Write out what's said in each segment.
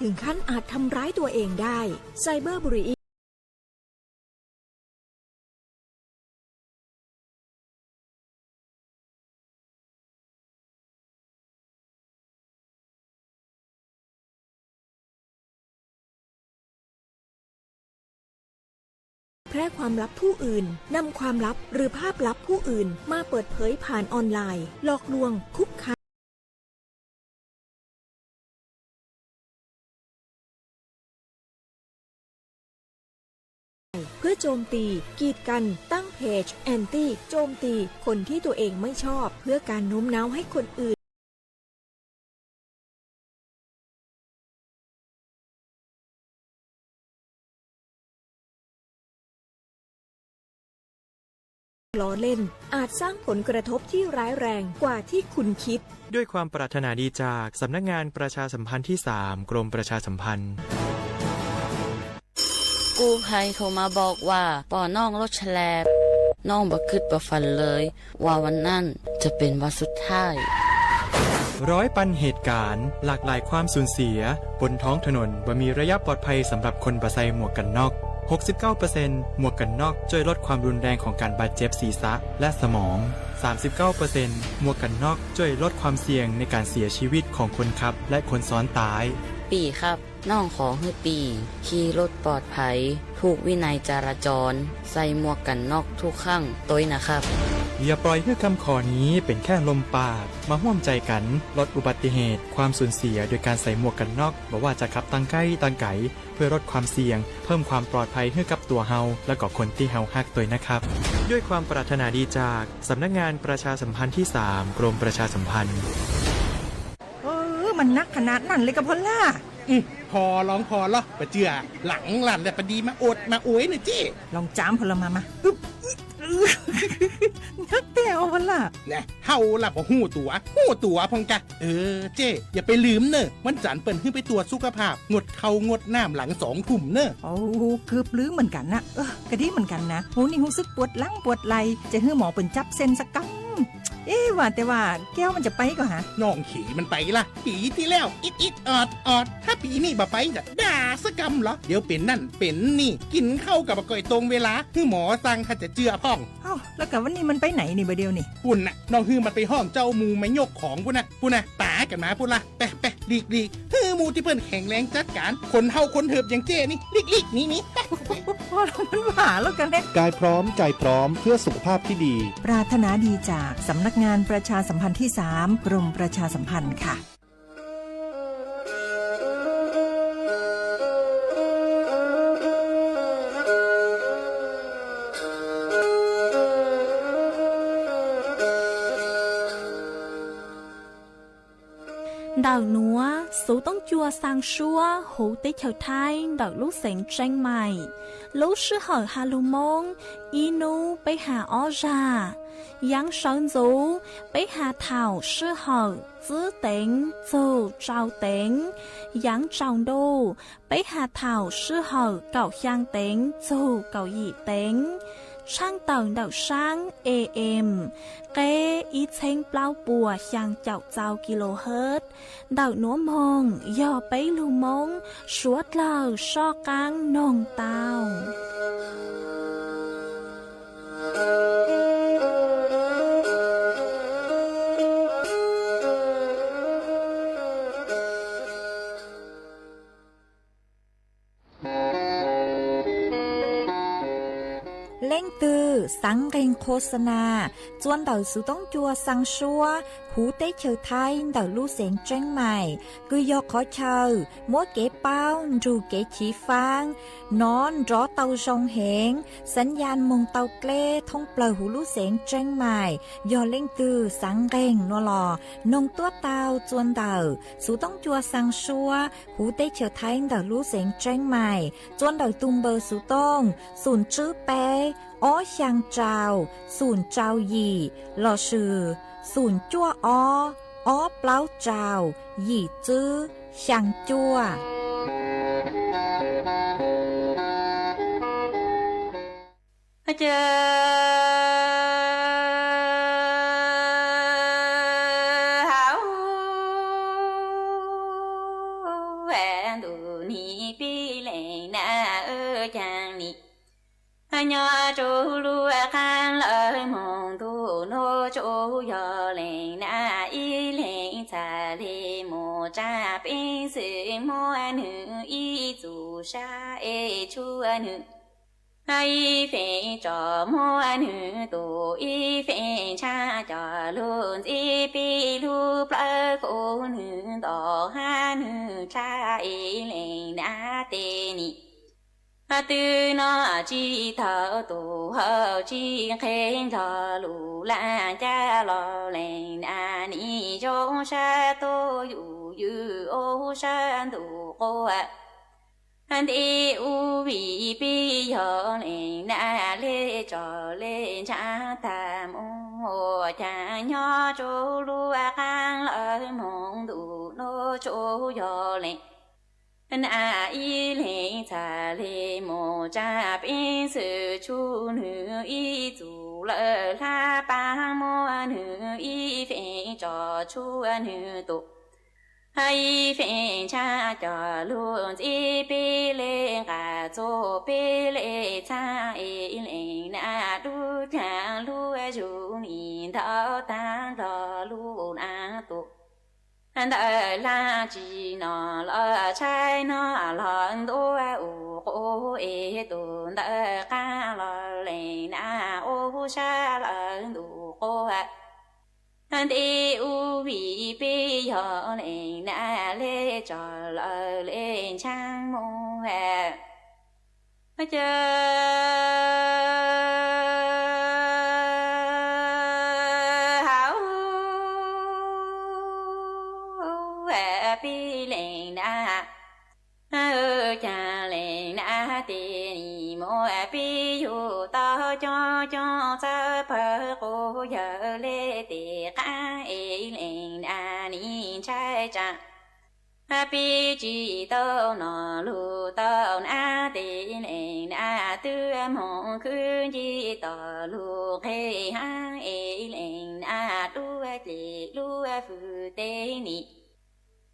ถึงขั้นอาจทำร้ายตัวเองได้ไซเบอร์บุรีแพร่ความลับผู้อื่นนำความลับหรือภาพลับผู้อื่นมาเปิดเผยผ่านออนไลน์หลอกลวงคุกคามเพื่อโจมตีกีดกันตั้งเพจแอนตี้โจมตีคนที่ตัวเองไม่ชอบเพื่อการโน้มน้าวให้คนอื่นล้อเล่นอาจสร้างผลกระทบที่ร้ายแรงกว่าที่คุณคิดด้วยความปรารถนาดีจากสำนักงานประชาสัมพันธ์ที่ 3 กรมประชาสัมพันธ์กู้ภัยโทรมาบอกว่าป่อน้องรถแฉลบน้องบ่คิดบ่ฝันเลยว่าวันนั้นจะเป็นวันสุดท้ายร้อยปันเหตุการณ์หลากหลายความสูญเสียบนท้องถนนบ่มีระยะปลอดภัยสำหรับคนบ่ใส่หมวกกันน็อก69% หมวกกันน็อกช่วยลดความรุนแรงของการบาดเจ็บศีรษะและสมอง 39% หมวกกันน็อกช่วยลดความเสี่ยงในการเสียชีวิตของคนขับและคนซ้อนท้ายปีครับน้องขอให้ปีขี่รถปลอดภัยถูกวินัยจราจรใส่หมวกกันน็อกทุกครั้งตัวนะครับอย่าปล่อยให้คำขอนี้เป็นแค่ลมปากมาร่วมใจกันลดอุบัติเหตุความสูญเสียโดยการใส่หมวกกันน็อกบอกว่าจะขับตั้งใกล้ตั้งไกลเพื่อลดความเสี่ยงเพิ่มความปลอดภัยให้กับตัวเฮาและก็คนที่เฮาฮักตัวนะครับด้วยความปรารถนาดีจากสำนักงานประชาสัมพันธ์ที่ 3 กรมประชาสัมพันธ์มันนักขนาดนั้นเลยกับพอล่าพอร้องพอเหรอปะเจือหลังหลันแต่ปะดีมาอดมาอวยหน่อยจี้ลองจามพลมานักแต้วพอล่าเนี่ยเฮาล่ะพอหู้ตัวพองกะเจ้อย่าไปลืมเนอะวันจันทร์เปิ่นขึ้นไปตรวจสุขภาพงดเขางดน้ำหลัง2 ทุ่มเนอะโอ้เกือบลืมเหมือนกันนะกะดีเหมือนกันนะหูนี่รู้สึกปวดหลังปวดไหล่จะให้หมอเปิ่นจับเส้นสักกำว่าแต่ว่าแก้วมันจะไปก็ฮะน้องขี่มันไปล่ะปีที่แล้วอิดออดถ้าปีนี้บ่ไปจะด่าสกำเหรอเดี๋ยวเป็นนั่นเป็นนี่กินเข้ากับก่อยตรงเวลาคือหมอสั่งถ้าจะเจือพ่องแล้วกับวันนี้มันไปไหนนี่บ่เดียวนี่ปุ่นน่ะน้องฮือมันไปห้องเจ้ามูไม่ยกของปุ่นน่ะตากันมาปุ่นละไปลีกฮือมูที่เพิ่นแข็งแรงจัดการคนเฮาคนเถิบอย่างเจ้นี่ลีกนี่พอมันหวาแล้วกันแน่กายพร้อมใจพร้อมเพื่อสุขภาพที่ดีปรารถนาดีจากสำนักงานประชาสัมพันธ์ที่ 3 กรมประชาสัมพันธ์ค่ะĐào núa, số tông chua sang xua, hú tế chào thai, đào lúc sáng tranh mày. Lúc sư hở hà lù mông, inu bế hà ó ra. Yang sơn dũ, bế hà thảo sư hở, giữ tính, dù trao tính. Yang trao đô, bế hà thảo sư hở, cậu khang tính, dù cậu dị tính. Sang tầng đảo sáng AM, kế ít thanh bao bùa sang chào chào kHz. Đảo núa mông, do bấy lưu mông, suốt lờ so căng nông tàu. Lên từ sáng kênh khô sana, chuan đầu sự tống chua sang xua, hú tế chờ thay đầu lưu sáng tranh mày, cứ do khó chờ, mỗi kế bao, dù kế chỉ phang, nón rõ tàu rong hẹn, sẵn gian mông tàu kle, thông bờ hú lưu sáng tranh mày, do lên từ sáng kênh nó lò, nông tua tàu chuan đầu, sự tống chua sang xua, hú tế chờ thay đầu lưu sáng tranh mày, chuan đầu tung bờ sự tông, sùn chữ bé, ó xiang trào, sùn trào yì, lò sử, sùn chua ó pláu trào, yì chư, xiang chua. Hảo hẹn ni pi lệ na ơ chàng ni nhỏ chú lúa khang lợi mong tu nô chú yo lệ na y lệ cha lệ mô cha bên sự mô nữ y dù sa e chú nữ y phê cho mô nữ tu y phê cha cho luôn y pi lu plơ cô nữ đỏ ha nữ cha y lệ na tê ni tư nó chi thở tu hờ chi khen thở lù la cha lo lên ni cho sa tô yu yu ô sa tu cô anh đi u vi bi hờ lên lê cho lên cha ta mô cha nhỏ chỗ lúa khang lợi mong đủ nô chỗ yo lên na y lệ cha lệ mô cha bên sự chu nữ y dù lỡ la ba mô nữ y phê cho chu nữ tụ y phê cha cho luôn y bê lệ gà cho bê lệ cha y lệ na đu cha lu chu ni thao ta lo lu na tụ đời la chi nó lo trái nó lo đô u ô e tu đời ca lo lệ na ô sa lo đủ cô đi u vi bi yo lệ na lê cho lo lệ trang mô hè pi lệ na ơ cha lệ na tê ni mô pi yu to cho sa phơ cô giờ lê tê ca e lệ na ni trai cha pi chi tô nọ lu tô na tê lệ na tư mong khứ chi tô lu khê ha e lệ na lu tê lu phu tê ni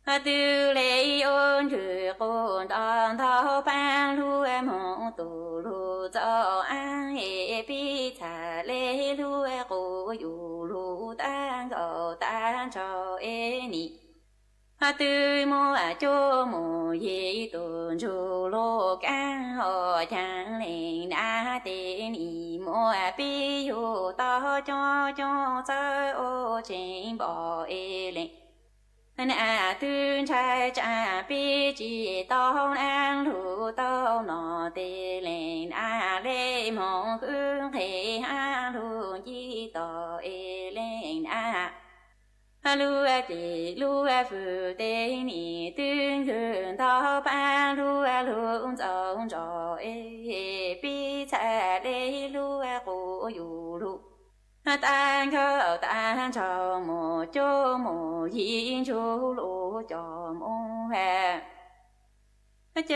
tư lệ ôn trừ côn đòn thao ban lu mong tu lu cho an hệ bi thả lệ lu cô yu lu tan gò tan cho e ni tư mô cho mô ye tôn chu lô can ho chang lệ na tê ni mô bi yu to cho sa ô trên bỏ e lệ na tương trai cha bi chi tao an lu tao nọ tê lệ na lê mong hương thế ha lu chi tao e lệ na lu tê lu phu tê ni tương hương tao ba lu lu dòng cho e bi cha lê lu cô yu lu tan khơ tan cho mô cho mô yin chu lu cho mô hè chơ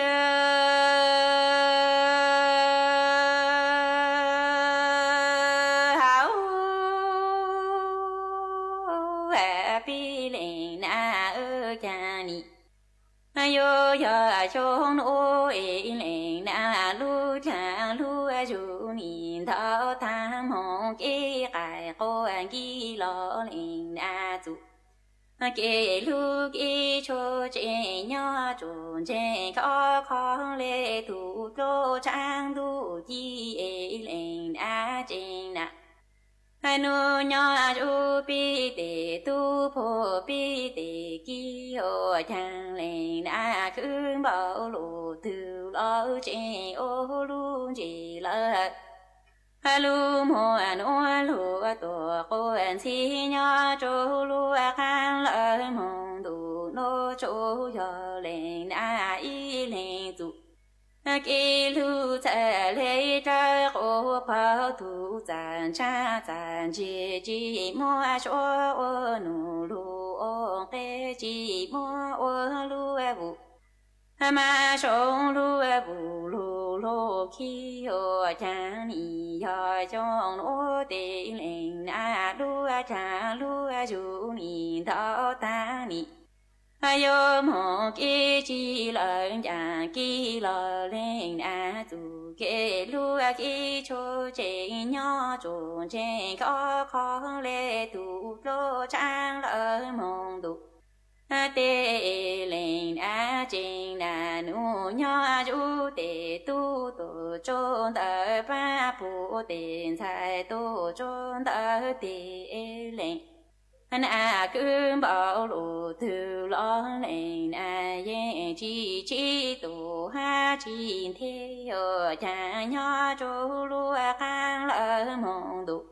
hảo hè pi lệ na ơ cha ni yo yo chong ô e lệ na lu cha lu chu ni thao tham hong kê cài cô an ki lo lệ na chu kê lu kê cho chế nhỏ chun chế khó lệ tu cho trang tu chi e lệ na chế na nu nhỏ chu pi tê tu phô pi tê ki ô chang lệ na khương bảo lu từ lo chế ô lu chế lợ lu mô nô lu tổ cô an si nhỏ chu lu khang lợ mong tu nô chu yo lệ na y lệ tu kê lu cha lê cha cô phao tu zan cha zan chi chi mô cho ô nu lu ô kê chi mô ô lu vu ma song lu vu lu lu ki ô cha ni yo chong ô tê lệ na lu cha lu chu ni thao ta ni yo mo ki chi lo ya ki lo len a zu ke lu a ki cho che nho chu che khó le tu lo chang lo mong du tê lên a trên na nu nho chú tê tu tu chôn tờ ba phụ tiền sai tu chôn tờ tê lên na cứ bảo lù thư lo lên na ye chi tu ha chi thế ở cha nho chú lúa khang lỡ mong du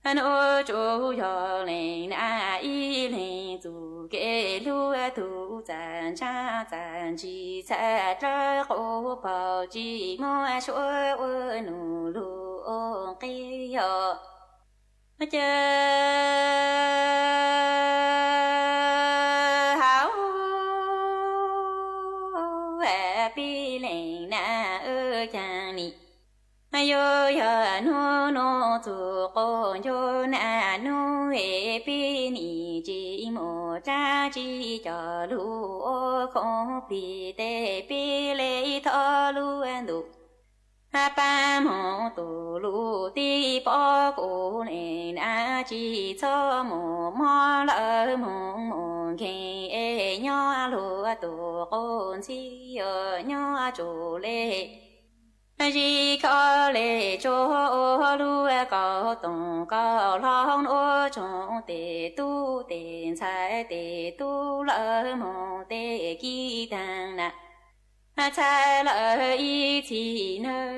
ô chú yo lên na y lên tu kê lúa tu zàn cha zàn chi sa trơ khổ bảo chi mua chúa ơ nụ lu ô kê yo chơ hảo bi lên na ơ chàng ni yo yo no tu ko yo na no e pi ni ji mo cha ji cho lu o không pi te pi le tho lu an du ba mo tu lu ti po ku ne na ji cho mo lỡ mo ke e nho lu tu con si yo nho chu le chỉ có lệ cho lu có tổng có long ô trong tề tu tiền sai tề tu lỡ mong tề kỳ tăng nè sai lỡ ý chỉ nơ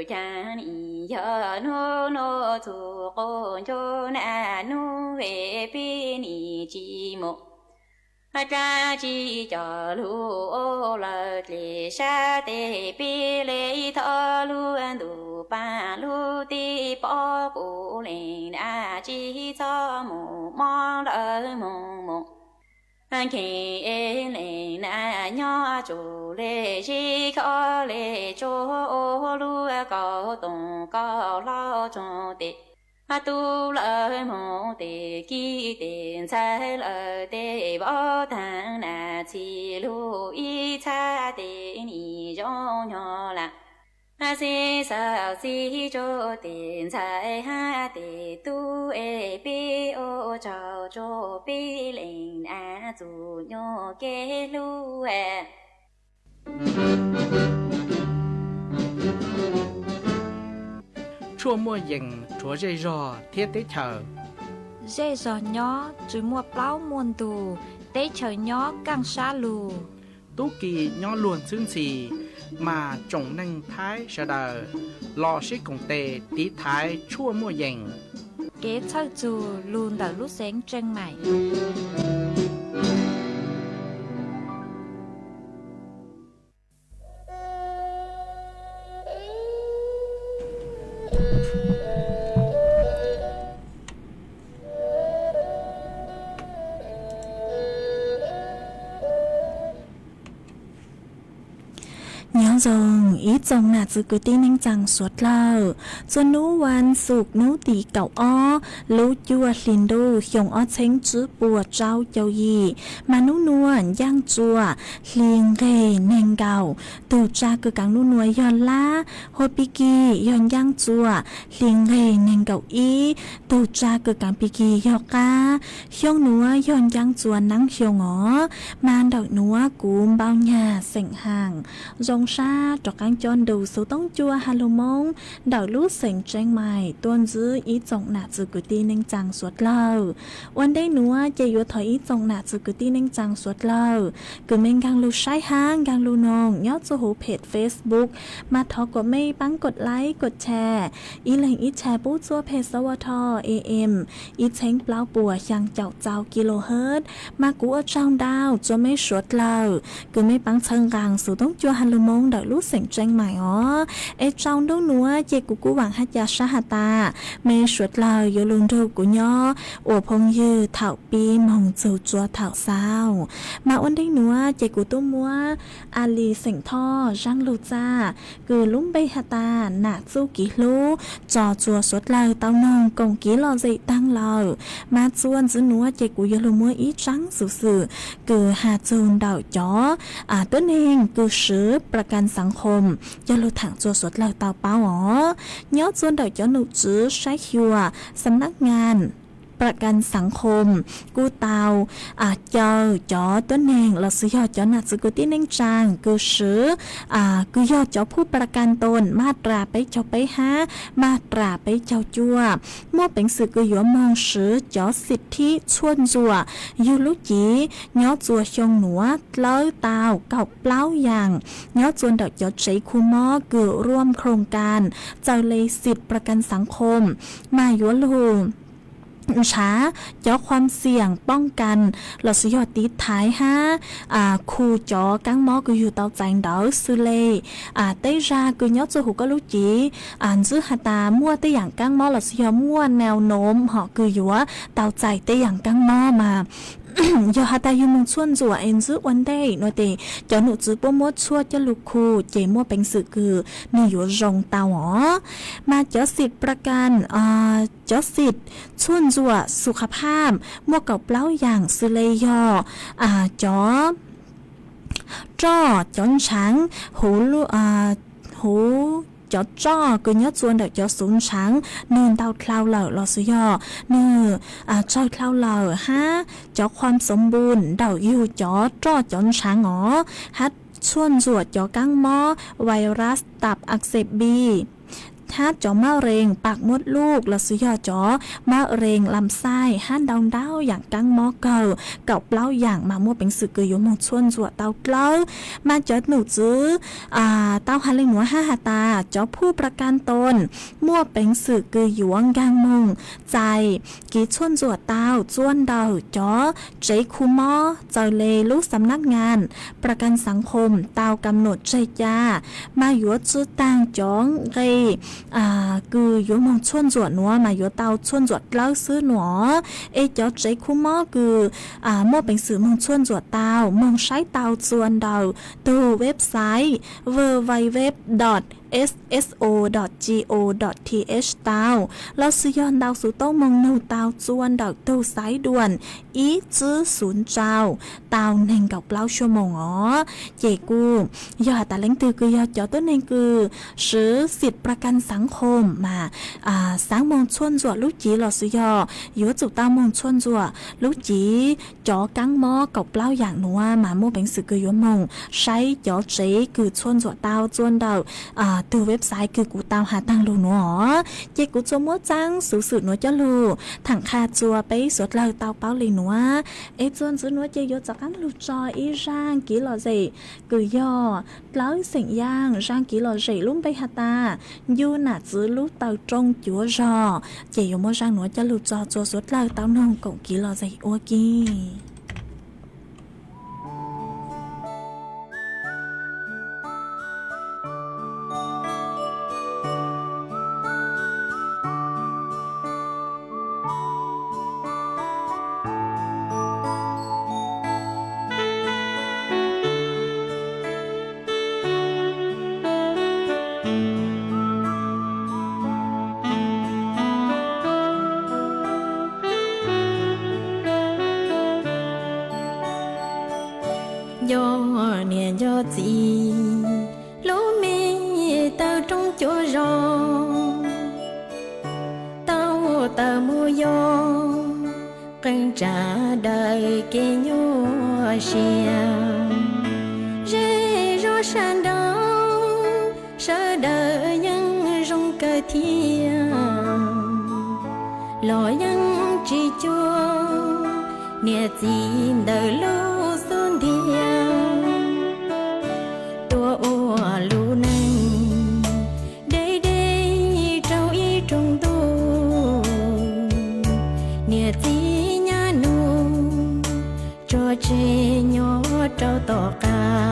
chan ý giờ no tu con cho na nu về bên ý chỉ một cha chi cho lu ô lợ lệ sa tê pi lệ thọ lu an du pa lu ti po cu lệ na chi cho mu mo lợ mong mong an kê lệ na nho chu lệ chi khó lệ cho ô lu có tông có lo cho tê tu lỡ mong tê kỳ tiền sai lỡ tê bỏ thang na chi lu y cha tê ni cho nhỏ là si sao si cho tiền sai ha tê tu e bi ô chào cho bi lên a zu nhỏ kê lu e chua mua dừng chúa dây rò thiết tế chờ dây giò nhỏ chú mua plau muôn tù tế chờ nhỏ càng xa lù tú kỳ nhỏ luôn xương xì mà trồng nâng thái sợ đờ lò xích cùng tề tí thái chua mua dừng kế thơ dù luôn đỡ lúc sáng chân mày nhớ rằng ý chồng là chỉ cứ tin anh chẳng suốt lâu cho núวันศุกร์núตีเก่าอ้อรู้จัวลินดูหยงอ้อเช้งจื้อปัวเจ้าเจ้ายีมานูนวลย่างจัวเลียงเร่เนงเก่าตูจ้าคือกังนูนวยย้อนล้าโฮปิกีย้อนย่างจัวเลียงเร่เนงเก่าอีตูจ้าคือกังปิกียอกาหยงนัวย้อนย่างจัวนังหยงอ๋อมานดอกนัวกูมเบาหญ้าเสียงห่างรงชาจอกกังจอนดูสูต้องจัวฮาโลมงดอกลูกเสียงแจ้งใหม่ต้นซื้ออีจงหนาจืกุตีนึงจังสวดเล่าวันได้นัวจะอยู่ถอยอีจงหนาจืกุตีนึงจังสวดเล่ากือเมงกังลูใช้ห้างกังลูนองยอดจูหูเพจ Facebook มาทอกดไม่ปังกดไลค์กดแชร์อีแหล่งอีแชร์ปู้จัวเพจสวท AM อีเช้งเปล่าปัวยังเจ้ากิโลเฮิรตซ์มากูเอาช่างดาวจะไม่สวดเล่ากือไม่ปังเชิงกังสูต้องจัวฮัลโลมงด đợi lúc sảnh tranh mày ó ê trong đâu nữa chị của vàng hát gia sa hà ta mê suốt lời yêu lương đâu của nhỏ ủa phong như thảo pi mong dầu chua thảo sao mà ôn đấy nữa chị của tôi mua ali sảnh tho răng lụt ra cứ lúc bây hà ta nạ du ký lú trò chùa suốt lời tao nông công ký lo dậy tăng lời mà chuôn giữ nữa chị của yêu lương mua ít trắng sự sự cứ hà chôn đảo chóตัวเองคือซื้อประกันสังคมยาลูถังจัวสดเหล่าเตาเป้าอ๋อยอดส่วนเดาเจ้าหนูจื้อใช้คิวสำนักงานประกันสังคมกูเตาเจ้าจ๋อตัวเองเราซื้อยอดจ๋อหนักซื้อกูที่เน่งจางกูซื้อกูยอดจ๋อผู้ประกันตนมาตราไปเจ้าไปหามาตราไปเจ้าจัวมั่วเป็นสื่อกูหยัวมองซื้อจ๋อสิทธิชวนจัวยูลุจีย้อจัวชงหนัวเล้าเตาเก่าเปล่าอย่างย้อจวนเดาจ๋อใจคูมอเกือร่วมโครงการเจ้าเลยสิทธิประกันสังคมมายัวลูช้าเจ้าความเสี่ยงป้องกันเราสยอดติดท้ายฮะคูจอกังมอกูอยู่เตาใจเดาซื้อเลยเต้รากูยอดจะหูก็รู้จีซื้อหาตามั่วเต้อย่างกังมอเราสยอดมั่วแนวโน้มเหาะกูอยู่ว่าเตาใจเต้อย่างกังมอมา ยอหาตาอยู่มงชวนจัวเอ็นซื้อวันได้หน่อยเตะจอหนูซื้อป้มดชวดจะลูกคูเจมั่วเป็นสื่อคือนี่อยู่รงเตาอ๋อมาเจ้าสิทธิ์ประกันเจ้าสิทธิ์ชวนจัวสุขภาพมั่วเก่าเปล่าอย่างซื้อเลยยอจ้อจอนช้างหูcho cho cứ nhớ chuồn được cho xuống sáng nên tao khao lở lo suy yo nè cho khao lở ha choความสมบูรณ์เดาอยู่cho sáng ngõ hát chuồn ruột cho căng móไวรัสตับอักเสบบีถ้าจ่อมะเร็งปากมดลูกเราซื้อยอจ่อมะเร็งลำไส้ห้านดาวดาวอย่างกังมอเก่าเปล่าอย่างมามั่วเป็นสื่อเกยมองชวนจั่วเตาเปล่ามาจ่อหนูจื้อเตาฮันเลยหนัวห้าหาตาจ่อผู้ประกันตนมั่วเป็นสื่อเกยหยวงกางมงใจกีชวนจั่วเตาจวนเดาจ่อใจคูมอเจอเลยลูกสำนักงานประกันสังคมเตากำหนดใจยามาหยวดจื้อต่างจ้องเกคืออยู่มองชวนจวดหนัวมาอยู่เตาชวนจวดเล่าซื้อหนัวเจ้าใจคุ้มมอคือมั่วเป็นสื่อมองชวนจวดเตามองใช้เตาจวนเดาตัวเว็บไซต์ www.sso.go.th เตาเราซื้อยอนเตาสู่ต้องมองนูเตาจวนเดาตัวสายด่วนอีจื้อศูนย์เจ้าเตาแห่งกับเล่าชั่วโมงเจกูยอดแต่เล้งตือคือยอดจอต้นเองคือซื้อสิทธิประกันสังคมมาsáng mong chuôn rùa lúc chỉ lò sư yo yếu chủ tao mong chuôn rùa lúc chỉ chó cắn mó cọc lao dạng nua mà mua bánh sự cứ yếu mong say chó chế cứ chuôn rùa tao chuôn đầu từ website cứ cụ tao hà tăng luôn nữa chị cụ cho mua trang sự sự nữa cho lu thằng kha chùa bấy suốt lâu tao báo lì nữa ấy chuôn giữ nữa chị yếu cho cắn lu cho ý rang kỹ lò gì cứ yo lối sỉnh giang rang kỹ lò gì luôn bây hà ta du nà giữ lúc tao trong chúa rò chỉ có một rang nữa cho lụt cho suốt lâu tao nông cộng kỹ lò gì ok do nè do gì lũ mi tao trong chỗ rò tao mua do cần trả đời kia nhô xiang rê rô san đó sợ đời nhân rong cơ thiên lo nhân chỉ cho nè gì đời lũ xuân thiên tua ô lũ nâng đây đây trâu y trong tu nè gì nhà nu cho chê nhỏ trâu tỏ ca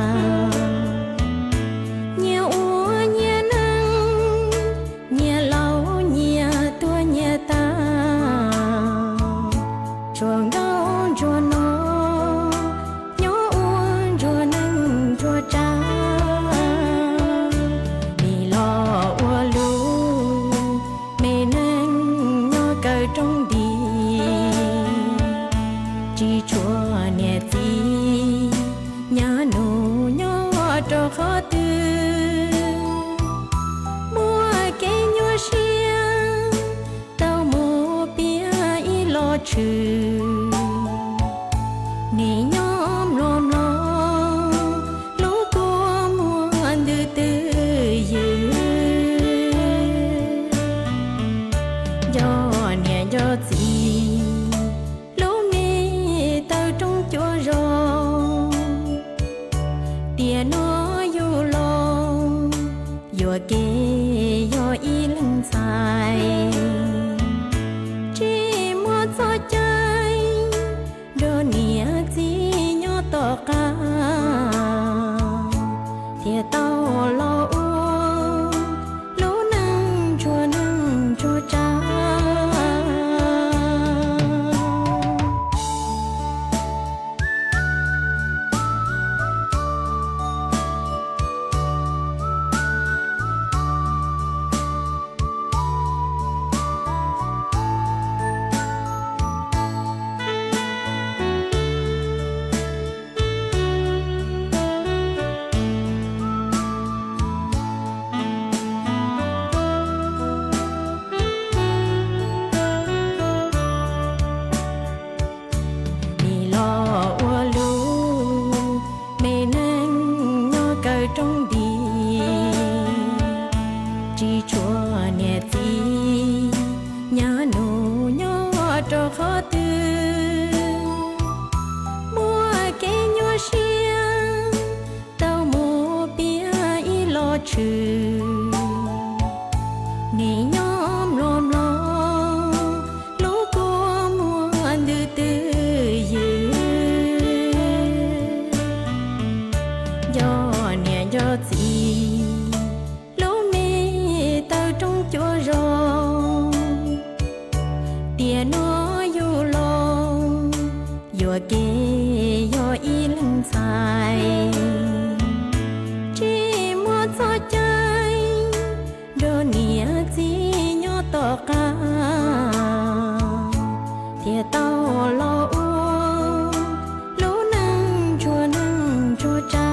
tư mua cái nhua xiang tao mua bia y lo trừ nỉ nhóm lom lo lũ cô muôn từ từ dư do nè do gì lũ mi tao trong chỗ rồi tia nó du lo yo kê yo y lưng dài chỉ một gió trái đồ nia gì nhỏ to cả tia tao lo u lũ nâng chua cha trong đi chỉ chúa nhẹ tí nhớ nụ nhớ cho khó tư mua cái nhua xiang tao mua bia y lo trừ nỉ nhóm lom lo lũ cô muôn từ từ dư do do gì lũ mi tao trong chỗ rồi tia nó du lo yo kê yo y lưng dài chỉ một gió trái đồ nia gì nhỏ to cả tia tao lo u lũ nâng chua cha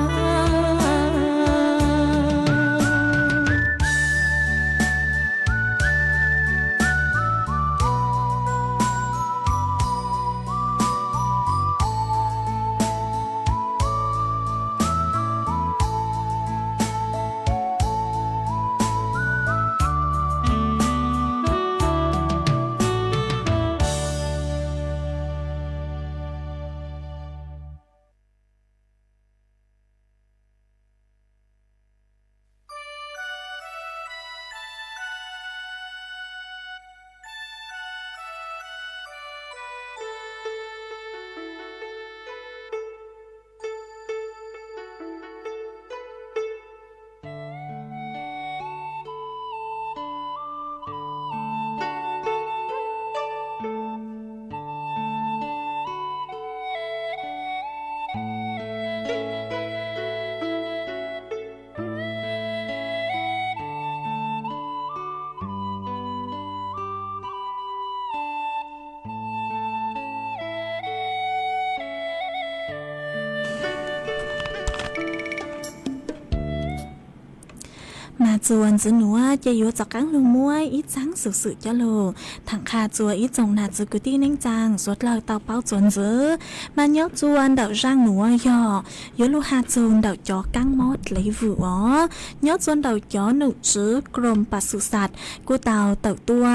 mà chuồn giữ núa chơi yếu dọc cắn lưng muối ít trắng sự sự cho lù thằng kha chùa ít trồng nạt giữ cứ ti neng chàng suốt lời tàu bao chuồn giữ mà nhớ chuồn đậu rang núa nhỏ yếu lu hạt chuồn đậu chó căng mót lấy vụ ó nhớ chuồn đậu chó nụ chứ gồm bà sự sạt của tàu tàu tua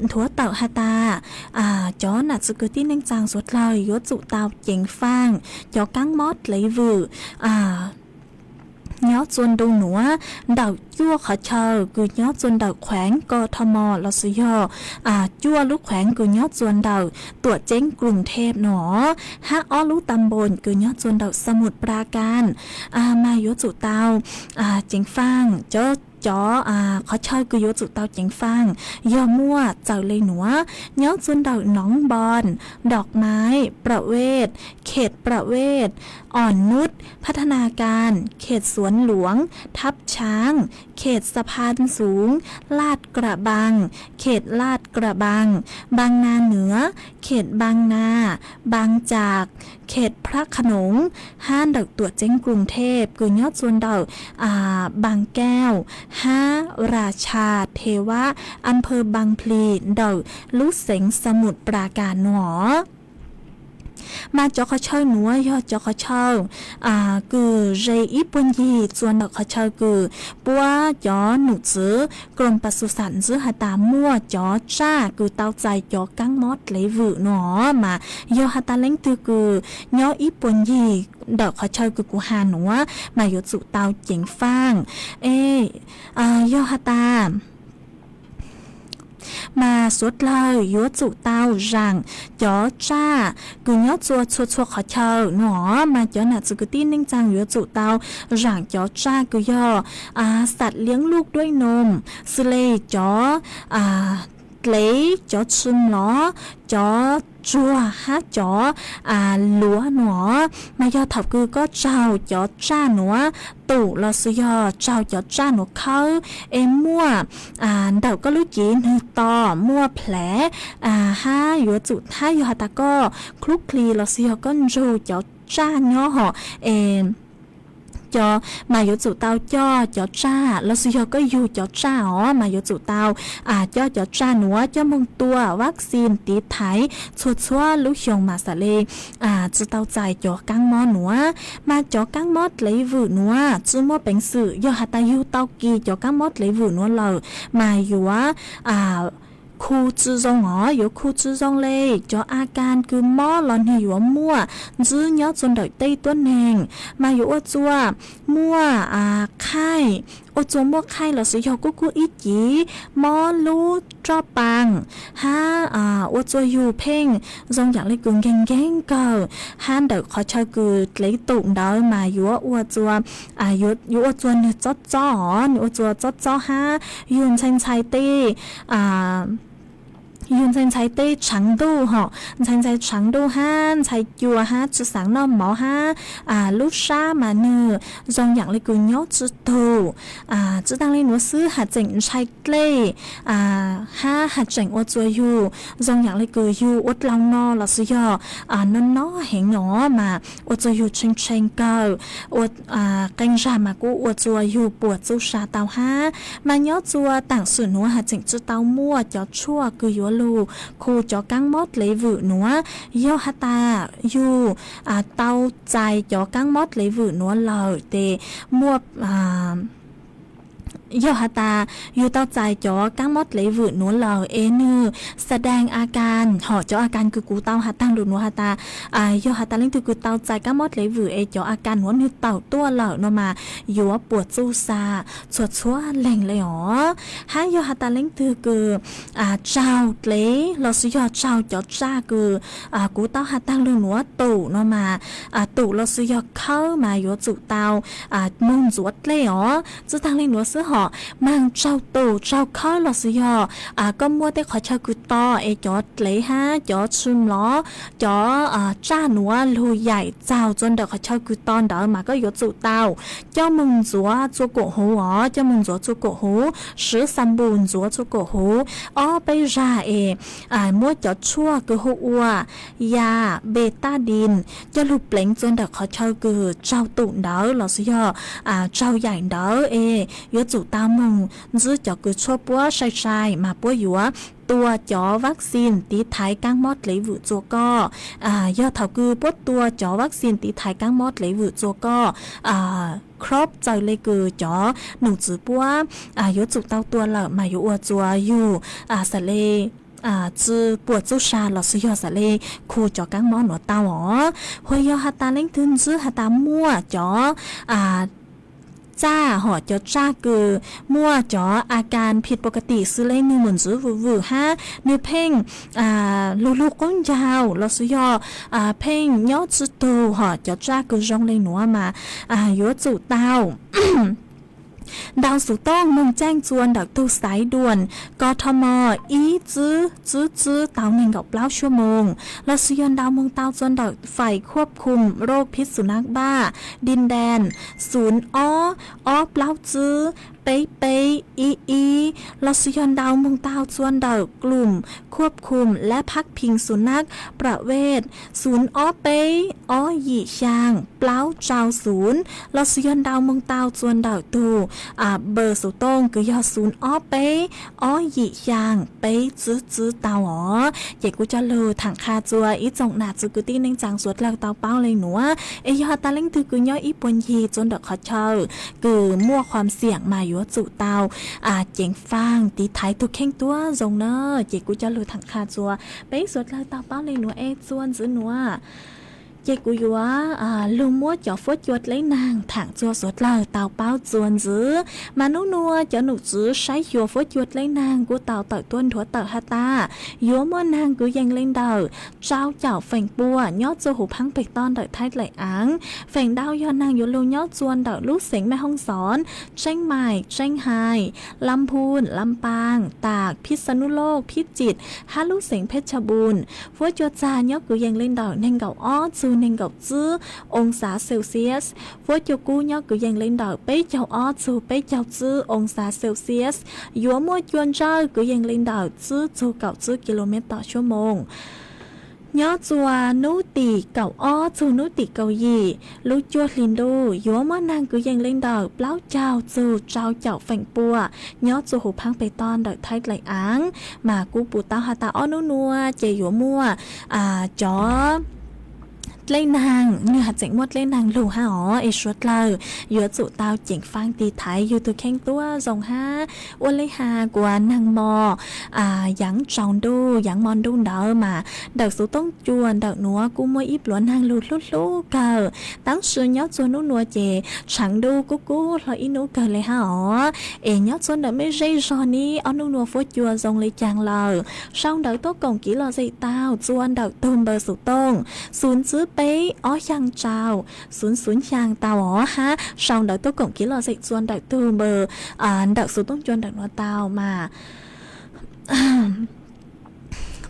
thúa tàu hata chó nạt giữ cứ ti neng chàng suốt lời yếu trụ tàu chèn phang chó căng mót lấy vụ nhớ chuồn đâu nữa đào chua khó chờ cứ nhớ chuồn đào khoáng co thom là sự do chua lúc khoáng cứ nhớ chuồn đàoตัวเจ๊งกรุงเทพหนอฮักอ้อลูตำบลcứ nhớ chuồn đàoสมุทรปราการมาโยจุเตาเจ๊งฟางเจ้า จอขอเชิญกุยจุเตาเจียงฟังยอมั่วเจ้าเลยหนัวย้อจนดอกหนองบอนดอกไม้ประเวศเขตประเวศอ่อนนุชพัฒนาการเขตสวนหลวงทับช้างเขตสะพานสูงลาดกระบังเขตลาดกระบังบางนาเหนือเขตบางนาบางจากเขตพระโขนงห้านดอกตัวเจ้งกรุงเทพกุยอดส่วนดอกบางแก้วราชาเทวะอำเภอบางพลีดอกลุเสงสมุทรปราการหนอมาจอขเชิญหนัวยอดจอขเชิญคือเรอีปุ่นยีส่วนดอกขเชิญคือปัวจอหนูจื้อกรมปศุสัตว์จื้อหาตามั่วจอจ้าคือเต้าใจจอกังมอดเลยวืหนอมายอหาตาเล้งตือคือยออีปุ่นยีดอกขเชิญคือกูหาหนัวมายอจุเต้าเจียงฟางยอหาตามาสุดเลยยัวจุเต้ารังจอจ้ากุยอจัวชัวขอเชอหนอมาจอหนาจุกตี้นิ่งจังยัวจุเต้ารังจอจ้ากุยอสัตว์เลี้ยงลูกด้วยนมสเลจอlấy chó chum nó chó chua hát chó lúa nó mà do thập cư có trào chó cha nó tủ là sự do trào chó cha nó khâu em mua đầu có lúc chỉ hư to mua plé ha vừa chủ ha vừa ta có khúc kli là sự do con rù chó cha nhỏ họ em cho mà yếu chủ tao cho cha là sử dụng cái dù cho cha ó mà yếu chủ tao cho cha nữa cho mong tua vaccine tí thái chua lúc dùng mà xả lê chủ tao giải cho căng mó nữa mà cho căng mót lấy vử nữa chứ mót bánh sự do hạt ta yêu tao kỳ cho căng mót lấy vử nữa lờ mà yếu khu chư dòng ó yếu khu chư dòng lê cho a can cứ mò lon hiểu mua giữ nhớ chôn đợi tây tuấn hèn mà yếu ô chua mua khai ô chua mua khai là sử dụng cú ít chỉ mò lú cho bằng ha ô chua yếu phèn dòng dạng lấy cường geng cờ han đợi khó chơi cứ lấy tụng đó mà yếu ô chua yếu ô chua như chót chó ô chua chót ha yun xanh xài tê yun xanh xài tê trắng đu họ xanh xài trắng đu ha xài chùa ha chữ sáng nó máu ha lúc xa mà nè dòng dạng lấy cứ nhớ chữ tù chữ tăng lên nó xứ hạt chỉnh xài lê ha hạt chỉnh ô chùa yu dòng dạng lấy cứ yu ốt lòng nó là sư do nó hẹn nhỏ mà ô chùa yu chênh cờ ô canh ra mà cô ô chùa yu bùa chữ xa tàu ha mà nhớ chùa tảng sử nó hạt chỉnh chữ tàu mua cho chua cứ yu khu cho căng mót lấy vử nữa yo hata yu tao dài cho căng mót lấy vử nữa lời để mua yo hata yu taoใจจอกังมดเลยวืหนูเหล่าแสดงอาการห่อจออาการคือกูเต้าหาตั้งดูหนูหาตาโยหาตาเล่นคือกูเต้าใจกังมดเลยวืจออาการหัวมือเต่าตัวเหล่าเนาะมาอยู่ว่าปวดจูซาสวดชัวแหล่งเลยอ๋อฮะโยหาตาเล่นคือเจ้าเลยเราซื้อยอเจ้าจอจ้าคือกูเต้าหาตั้งดูหนูตู่เนาะมาตู่เราซื้อยอเข้ามาอยู่จุเต้ามุ่งจวดเลยอ๋อจะตั้งเล่นหนูซื้อห่อmang trao tù trao khó là sử dụng có mua tới khỏi chơi cứ to cho lấy ha cho chum ló cho cha núa lùi dạy chào cho được khỏi chơi cứ to đó mà có yếu chủ tàu cho mừng chúa cho cổ hú ó cho mừng chúa cho cổ hú sứ xăm bùn chúa cho cổ hú bây ra mua cho chua cứ hú ua ya betadine cho lụp lệnh cho được khỏi chơi cứ trao tụ đó là sử dụng trao dạy đó yếu chủ tao mong giữ cho cứ cho búa sai mà búa yếuตัวจอวัคซีนตีไทยก้างมอดเลยวุจัวก็ยอดเท่าคือปวดตัวจอวัคซีนตีไทยก้างมอดเลยวุจัวก็ครบใจเลยคือจอหนูจือปัวยอดจุกเต้าตัวละมาอยู่อัวจัวอยู่สะเลจือปวดจุชาหลอดซื้อยอสะเลคู่จอก้างมอดหนูเต้าอ๋อหัวยอหาตาเล่งทึนซื้อหาตามั่วจอจ้าห่อจอจ้าคือมั่วจออาการผิดปกติซื้อเล่มือเหมือนซื้อวืฮะเนื้อเพ่งลูกก้นยาวเราซื้อยอเพ่งยอดจุดโตห่อจอจ้าคือจงเลยหนัวมาโยจุเต้า ดาวสุต้องมงแจ้งจวนดอกตู้สายด่วนกทมอีจื้อเตาหนึ่งกับเปล่าชั่วโมงและสุยนดาวมงเตาจวนดอกฝ่ายควบคุมโรคพิษสุนัขบ้าดินแดนศูนย์อ้อเปล่าจื้อเป๊ยอีลัสยอนดาวมงตาวจวนดาวกลุ่มควบคุมและพักพิงสุนัขประเวทศูนย์อ้อเป๊ยอ้อหยี่ชางเปล่าเจ้าศูนย์ลัสยอนดาวมงตาวจวนดาวตูเบอร์สุต้งคือยอดศูนย์อ้อเป๊ยอ้อหยี่ชางเป๊ยจื้อตาวอ๋อเยกูจะเลยถังคาจัวอีจงหนาจุกุตี้นึงจางสวดแล้วเตาเป้าเลยหนูเอยอตาเล่งตือกุย่ออีปนยีจนดอกขอเชอคือมั่วความเสี่ยงมาอยู่จุเตาเจ๋งฟางตีไทยตัวเข่งตัวทรงเนอเจกูจะลือถังคาจัวไปสวดเลยเตาเป้าเลยหนูจวนซื้อหนูเจกูยัวลุงมัวจ่อฟดยวดlấy nàng thẳng chua sốt lời tàu bao chuồn dữ mà nấu nua cho nụ dữ sáiยัวฟดยวดlấy nàng của tàu tàu tuân thua tàu hataยัวmua nàng cứ dành lên đầu trao chảo phèn bùa nhót cho hủ phăng bạch ton đợi thái lại áng phèn đau do nàngยัวlưu nhót chuồn đợi lúc xỉn mẹ hông xón tranh mài tranh hàiลำพูนลำปางตากพิษณุโลกพิจิตรฮาลูกเสียงเพชรบูรณ์ฟดยวดจาnhót cứ dành lên đầu nên gạo ó nên gọc chữองศาเซลเซียสฟัวโจกูย่อกูยังเล่นดอกเป๊ะเจ้าอ้อจูเป๊ะเจ้าจื้อองศาเซลเซียสยัวมัวจวนเจ้ากูยังเล่นดอกจื้อจูเก่าจื้อกิโลเมตรต่อชั่วโมงย่อจัวนุติเก่าอ้อจูนุติเก่ายีลูกจัวลินดูยัวมัวนางกูยังเล่นดอกเปล่าเจ้าจูเจ้าเจ้าแฝงปัวย่อจูหูพังไปตอนดอกไทยไหลอ้างมากูปูเต้าหาตาอ้อนัวเจยัวมัวจ๋อเล่นนางเนื้อหัดเจ๋งมดเล่นนางลูห้าอ๋อไอชวดเลยเยอะจุเตาเจ๋งฟังตีไทยอยู่ตัวแข้งตัวทรงห้าอ้วนเลยหากว่านางมอยังจองดูยังมอนดูเดอมาดักสูต้องจวนดักนัวกูมวยอีปล้วนนางลูลุเกอตั้งชื่อยอดจวนนู้นัวเจฉังดูกูรออีนูเกอเลยห้าอ๋อเอ็นยอดจวนเดอไม่ใช่จอนี้เอานูนัวฟดจวนทรงเลยจางเลยช่องดักโต๊ะกงกี่รอใจเต้าจวนดักตุนเบอร์สูต้องศูนย์ซื้อเป๊ะอ้อยางเจ้าศูนย์ยางเตาอ๋อฮะช่องดักโต๊ะกงกี่รอใจจวนดักตุนเบอร์ดักสูต้องจวนดักนัวเตามา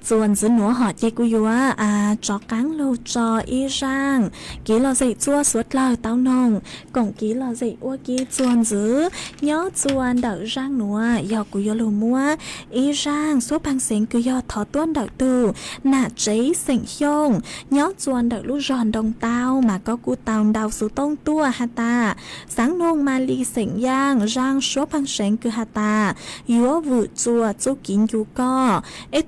ส่วนซื้อหนัวหอดเจกุยัวจอกังลูจออีร่างกี่เราใส่จั่วสวดเลยเต้านงกงกี่เราใส่อ้วกี้จวนซื้อย่อจวนดักร่างหนัวยอกุยลูมัวอีร่างสวบังเสียงกุยอถอต้นดักตูหน้าเจ๊เสียงยงย่อจวนดักลูกรอนดงเต้ามาก็กูเต้าดาวสูต้งตัวฮาตาสังนงมาลีเสียงย่างร่างสวบังเสียงกุฮาตายัววูจัวจุกินยูก็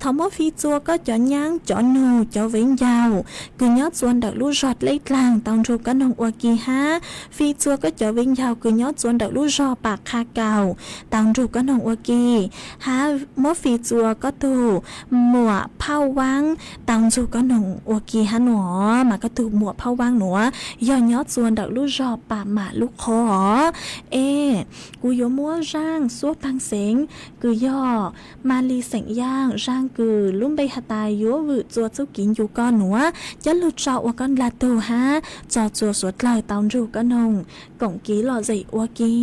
ทอมฟีจัวก็จ่อยั้งจ่อนูจ่อเว้งยาวคือยอดส่วนดักลูกรอดเล็กลางตองจูกันนองอวกีฮะฟีจัวก็จ่อเว้งยาวคือยอดส่วนดักลูกรอปากคาเก่าตองจูกันนองอวกีฮะมอฟีจัวก็ตูหมวกเผาวังตองจูกันนองอวกีฮะหนอมาก็ตูหมวกเผาวังหนอยอดส่วนดักลูกรอปากหมาลูกคอกูโยมัวร่างสวดพังเสียงคือย่อมาลีเสียงย่างร่างคือลุ่มไปหาตายยัววืจัวจุกินอยู่ก้อนหนัวจะหลุดจอว่าก้อนลาตูฮะจอจัวสวดเลยตอนรูก็นงกงกี้หล่อใจอวกี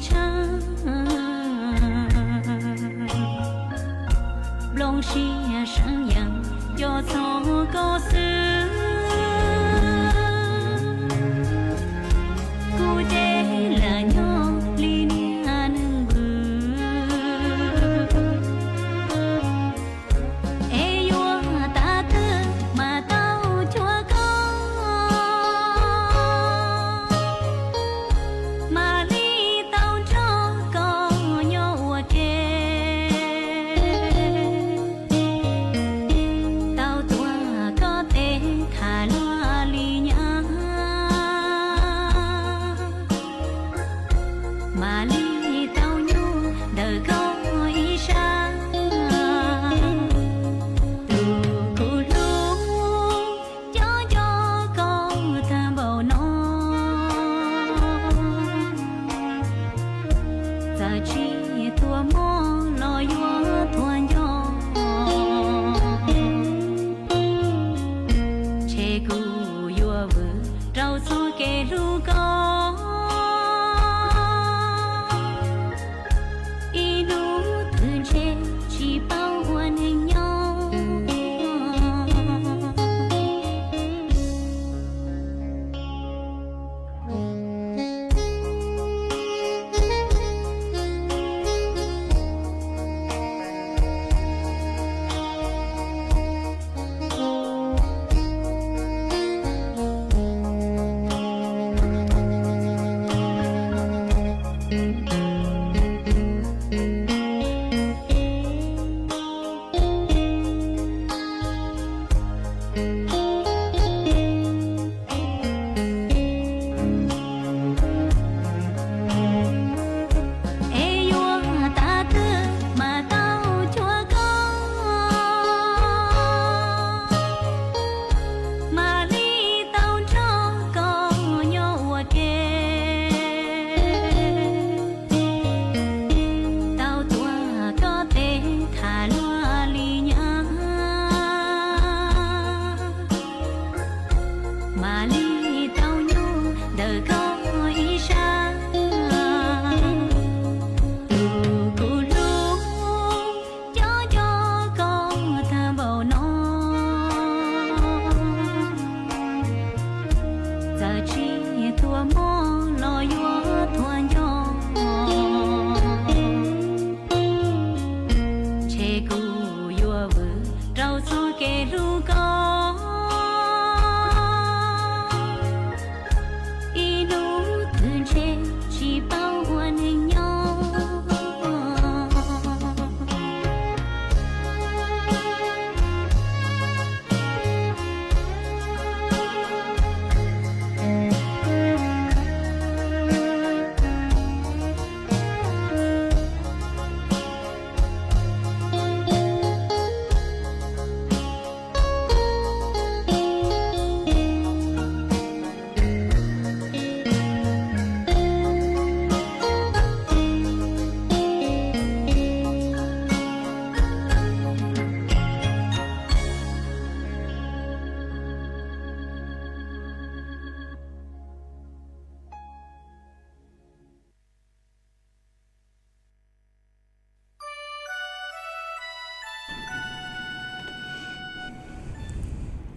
唱，龙溪上扬，要从高寺。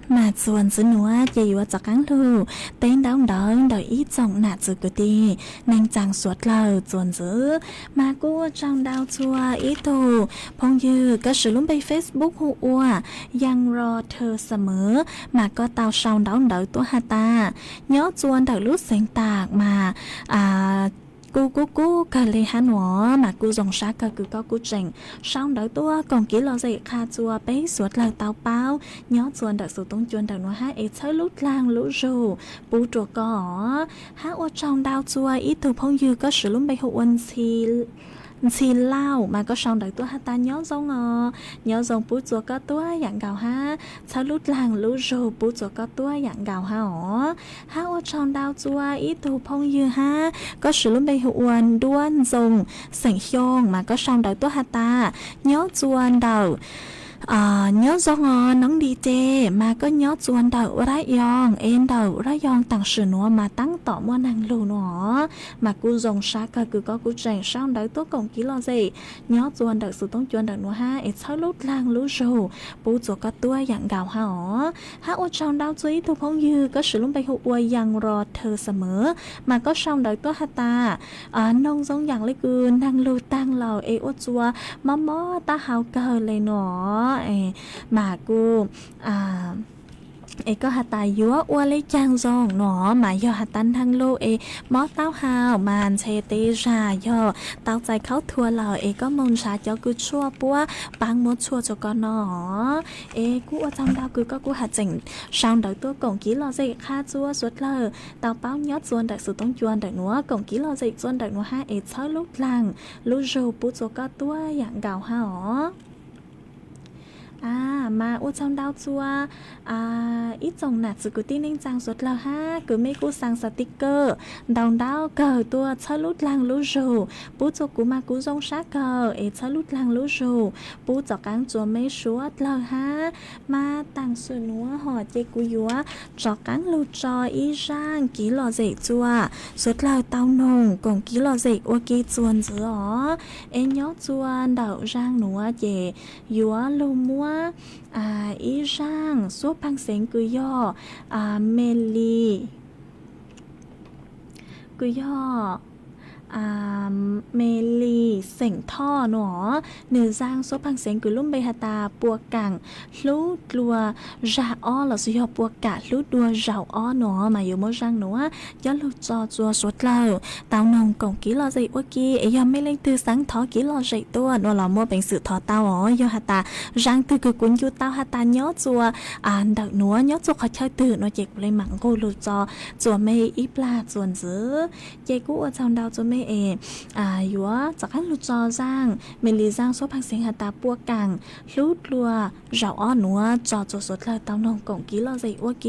mà chuồn dưới núa chỉว่าจากcắn lu tên đau đớn đời ít trọng nạt từ cái đi nên chẳng suốt lờ chuồn dưới mà cô trong đau chua ít tu phong như có sử dụng bay Facebook hùaยังรอเธอเสมอmà có tao sau đau đớnตัวหาตาnhớ chuồn đời lúc sinh tạc mà cú cà lê hán hỏa mà cú dòng sát cà cứ có cú chỉnh xong đỡ tua còn kỹ lo dậy kha chua bé suốt lời tao bao nhớ chuồn đỡ sự tông chuồn đỡ nó hát ít chơi lút lang lút rù bù trùa có hát ô trong đau chua ít từ phong dư có sử dụng bay hộ ân xì lao mà có xong đợi tôi hát ta nhớ dòng bút chùa có tôi dạng gạo ha sao lút làng lút rù bút chùa có tôi dạng gạo ha ó hát ô trong đau chua ít thu phong dư ha có sử dụng bay hữu uẩn đuôn dùng sảnh khiong mà có xong đợi tôi hát ta nhớ chuồn đầu nhớ do nóng đi chê mà có nhớ chuan đậu ra yong em đậu ra yong tặng sự nữa mà tăng tỏ mua năng lù nữa mà cô dòng xa cơ cứ có cô chàng sao đậu tốt còn ký lo gì nhớ chuan đậu sự tông chuan đậu nữa ha em sao lúc lang lú rù bố chỗ có tua dạng gạo ha ô trong đau chuối thu phong dư có sự lúc bay hụt uầy dạng rò thơ sờ mỡ mà có xong đậu tốt ha ta nông giống dạng lấy cứ năng lù tăng lò em ô chua mó ta hào cờ lên nữa mà cô có hạt tài dúa ua lấy trang rong nó mà do hạt tan thăng lô mó tao hào màn xe tê ra do taoใจเขาthua lò có mong xả cho cứ chua búa bằng một chua cho con nó cú ở trong đau cứ có cú hạt chỉnh sau đợi tôi cổng ký lò dậy kha chua suốt lờ tao báo nhót chuan đặc sự tông chuan đợi nó cổng ký lò dậy chuan đợi nó ha chơi lúc làng lúc râu bút cho có tua dạng gạo ha mà ô trong đau chua ít dòng nạt sự cứ tin anh trang suốt là ha cứ mấy cú sang sticker đồng đau cờ tua chơi lút lang lú rù bút cho cú mà cú dòng sát cờ chơi lút lang lú rù bút cho cán chua mấy suốt là ha mà tăng sự núa họ chê cú dúa cho cán lú cho ý rang ký lò dậy chua suốt là tao nồng còn ký lò dậy ok chuồn giữa nhó chuan đậu rang núa chê dúa lù mua ý rang số băng sáng cứ do mê ly cứ do mê ly sảnh tho nó nửa giang số băng sáng cứ lúc bây hà ta bùa cẳng lú đùa ra o là sự hợp bùa cả lú đùa rào o nó mà yếu mô răng nó do lú cho chùa suốt lâu tao nồng cổng ký lò dậy ok do mê lên từ sáng thó ký lò dậy tua nó là mua bánh sự thó tao ó do hà ta răng từ cứ cuốn chú tao hà ta nhớ chùa đợi nó nhớ chùa khó chơi từ nó chỉ lên mảng cô lú cho chùa mê ít là chuồn giữ chạy cũ ở trong đào chùa mê yếu chắc hẳn lú cho giang mê lý giang số băng sáng hà ta bùa cẳng lú đùa rào o nó cho suốt lâu tao nồng cổng ký lò dậy ok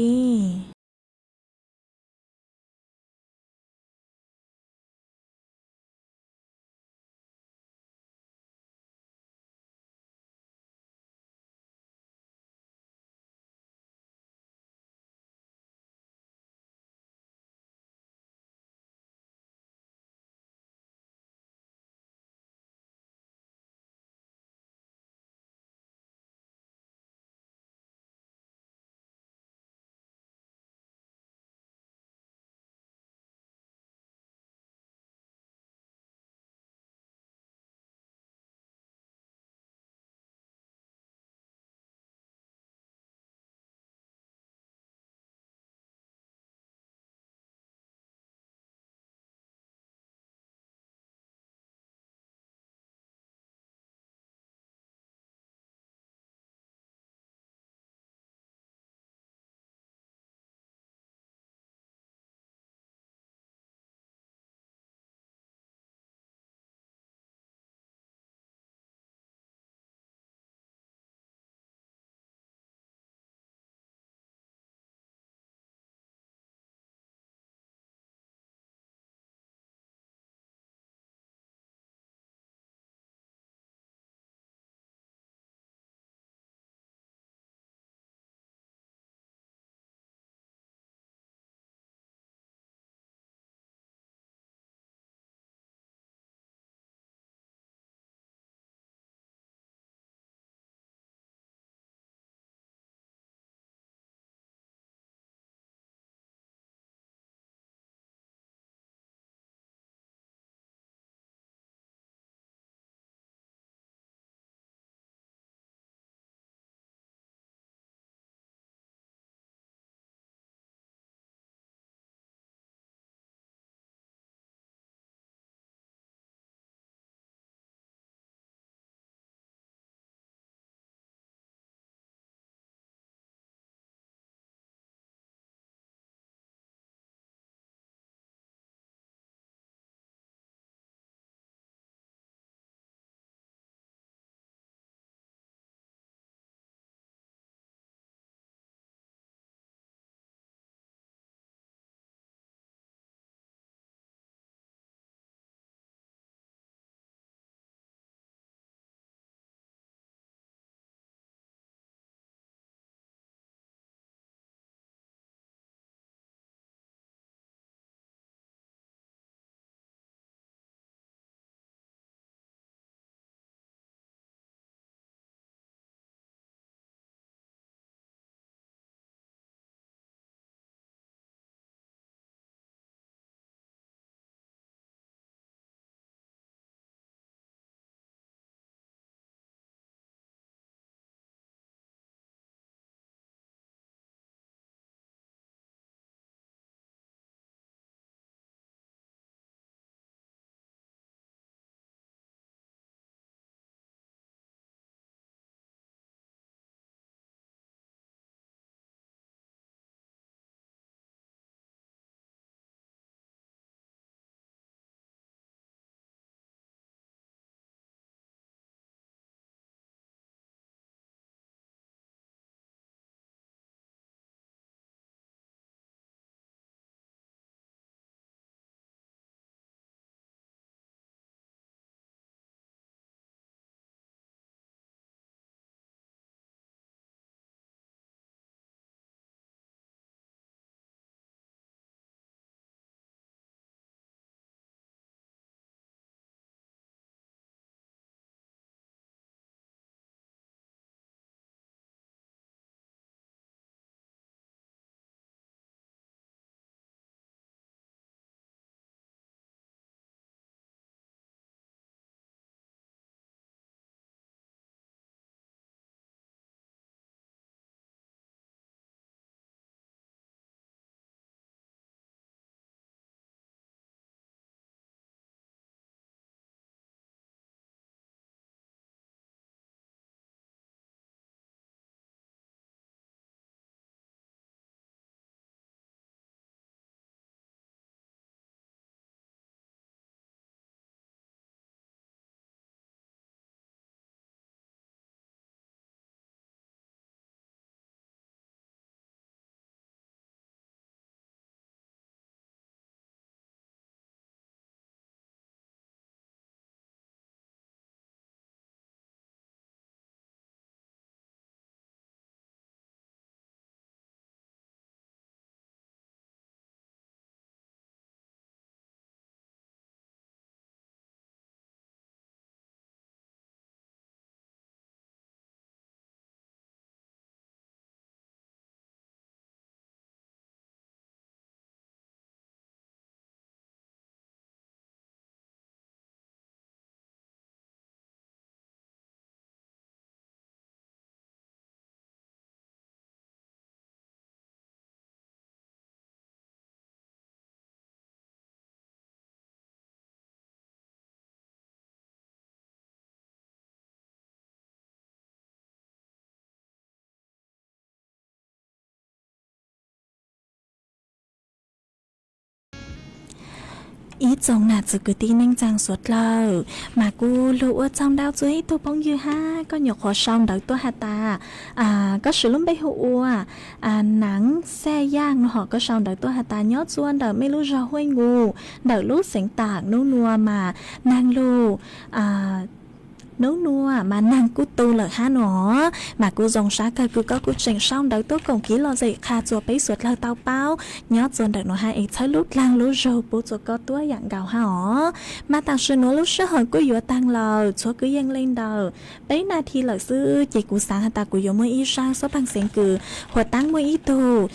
ý chồng nà chỉ cứ tin anh chàng suốt lâu mà cô lụa trong đau dưới tôi bóng như ha có nhọc khó xong đợi tôi hà ta có sự lắm bây hụ nắng xe giang họ có xong đợi tôi hà ta nhót xuân đợi mấy lúc rau huy ngủ đợi lúc sáng tạc nô nua mà nàng lù nấu nua mà nàng cú tu lời ha nó mà cú dòng sáng cây cú có cú trình xong đợi tôi còn ký lo dậy kha chùa bấy suốt lời tao bao nhót dần đợi nó hai ấy thấy lúc lang lúc rồi bố chùa có túa dạng gạo ha ó mà tàng sư nó lúc sơ hở cú dùa tăng lời chúa cứ dâng lên đầu bấy na thì lời sư chỉ cú sáng ta cú dùa mới y sang số bằng xén cử hoạt tăng mới y tu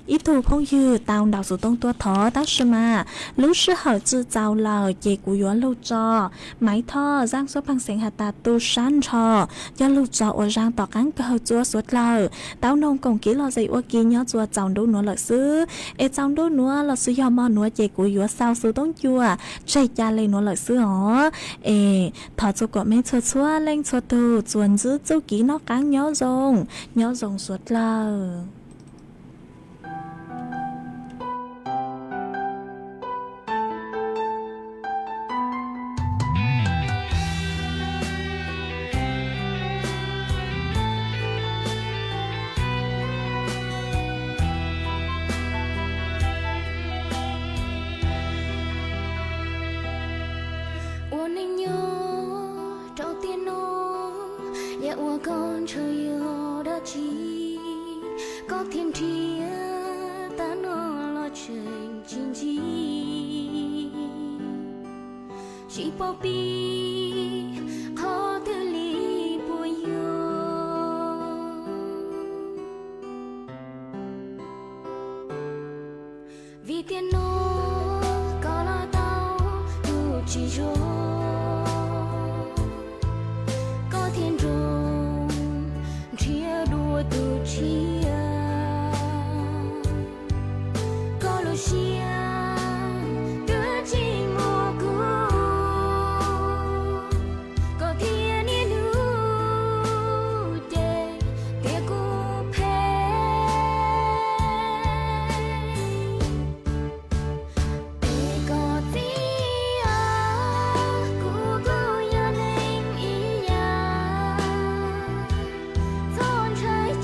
ít thu phong dư tao đào số tông tua thó tác sư mà lúc sư hở chư chào lời chỉ của yếu lâu cho máy thọ giang số bằng xén hạt ta tu san cho do lâu cho ở giang tỏ cán cơ chúa suốt lời tao nông công kỹ lo dậy ở kia nhớ chúa chồng đu núa lợi sư e chồng đu núa là sư do mò núa chỉ của yếu sao sư tông chùa chạy cha lên núa lợi sư hó e thọ cho của mấy chúa chúa lên chúa tu chuẩn giữ châu kỹ nó cán nhớ rồng suốt lời con chờ yêu đã chi có thiên thiên ta nó lo chuyện chính chi chỉ bao bi khó thứ lý bùi yêu vì tiền nó có là tao đủ chỉ rồi có thiên rồi tu chia có lối chia đưa chỉ mùa cũ có thiên nhiên nu để cô phê để có gì cô yêu nên ý ya thôn trái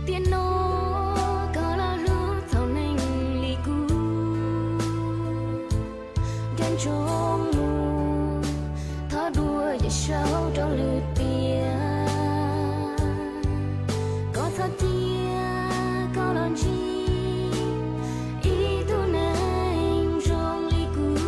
tiền nó có là lúc thâu nên lì cú đến trong mù thọ đua để sâu trong lửa tia có thọ tia có lòng chi ý tu nên trong lì cú